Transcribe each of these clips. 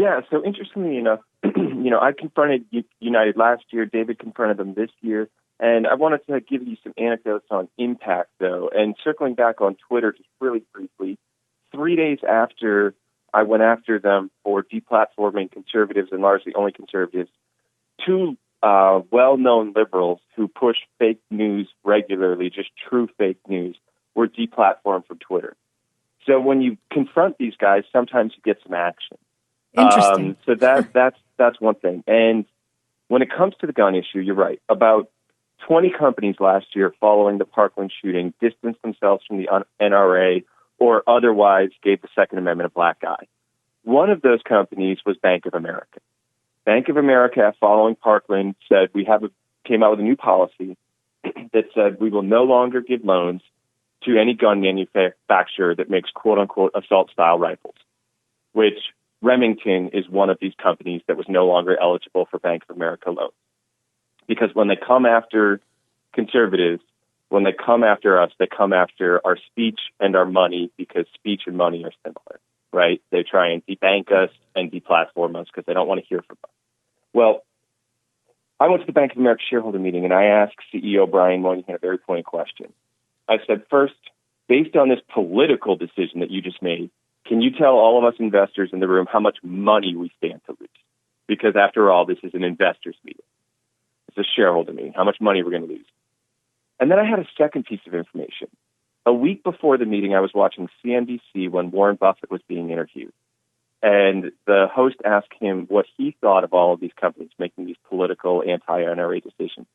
Yeah, so interestingly enough, I confronted United last year. David confronted them this year. And I wanted to give you some anecdotes on impact, though. And circling back on Twitter just really briefly, 3 days after I went after them for deplatforming conservatives and largely only conservatives, two well-known liberals who push fake news regularly, just true fake news, were deplatformed from Twitter. So when you confront these guys, sometimes you get some action. Interesting. So that's one thing. And when it comes to the gun issue, you're right. About 20 companies last year following the Parkland shooting distanced themselves from the NRA or otherwise gave the Second Amendment a black eye. One of those companies was Bank of America. Bank of America, following Parkland, said came out with a new policy that said we will no longer give loans to any gun manufacturer that makes quote-unquote assault-style rifles, which Remington is one of these companies that was no longer eligible for Bank of America loans. Because when they come after conservatives, when they come after us, they come after our speech and our money because speech and money are similar, right? They try and debank us and deplatform us because they don't want to hear from us. Well, I went to the Bank of America shareholder meeting and I asked CEO Brian Moynihan a very pointed question. I said, first, based on this political decision that you just made, can you tell all of us investors in the room how much money we stand to lose? Because after all, this is an investors meeting. It's a shareholder meeting, how much money we're going to lose. And then I had a second piece of information. A week before the meeting, I was watching CNBC when Warren Buffett was being interviewed. And the host asked him what he thought of all of these companies making these political anti-NRA decisions.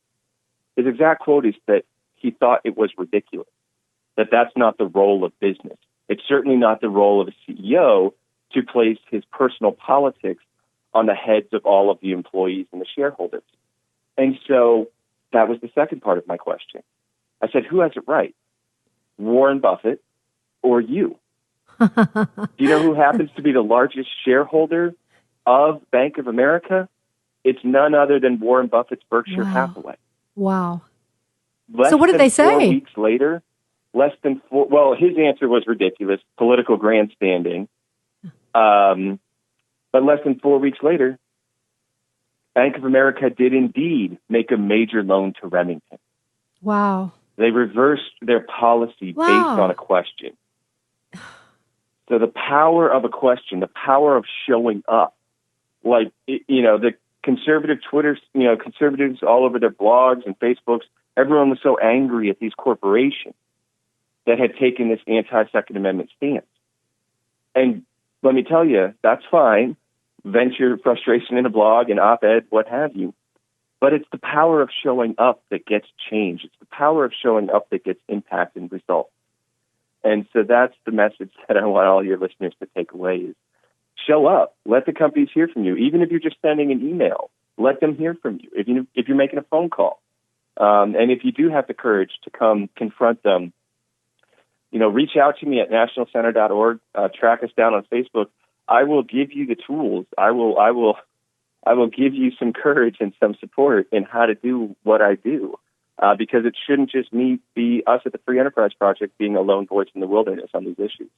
His exact quote is that he thought it was ridiculous, that that's not the role of business. It's certainly not the role of a CEO to place his personal politics on the heads of all of the employees and the shareholders. And so that was the second part of my question. I said, who has it right? Warren Buffett or you? Do you know who happens to be the largest shareholder of Bank of America? It's none other than Warren Buffett's Berkshire Hathaway. Wow. So what did they say? 4 weeks later, his answer was ridiculous, political grandstanding. But less than 4 weeks later, Bank of America did indeed make a major loan to Remington. Wow. They reversed their policy based on a question. So the power of a question, the power of showing up, the conservative Twitter, conservatives all over their blogs and Facebooks, everyone was so angry at these corporations that had taken this anti-Second Amendment stance. And let me tell you, that's fine. Vent your frustration in a blog, an op-ed, what have you. But it's the power of showing up that gets change. It's the power of showing up that gets impact and results. And so that's the message that I want all your listeners to take away is show up. Let the companies hear from you. Even if you're just sending an email, let them hear from you. If you're making a phone call. And if you do have the courage to come confront them, reach out to me at nationalcenter.org, track us down on Facebook. I will give you the tools. I will give you some courage and some support in how to do what I do, because it shouldn't just be us at the Free Enterprise Project being a lone voice in the wilderness on these issues.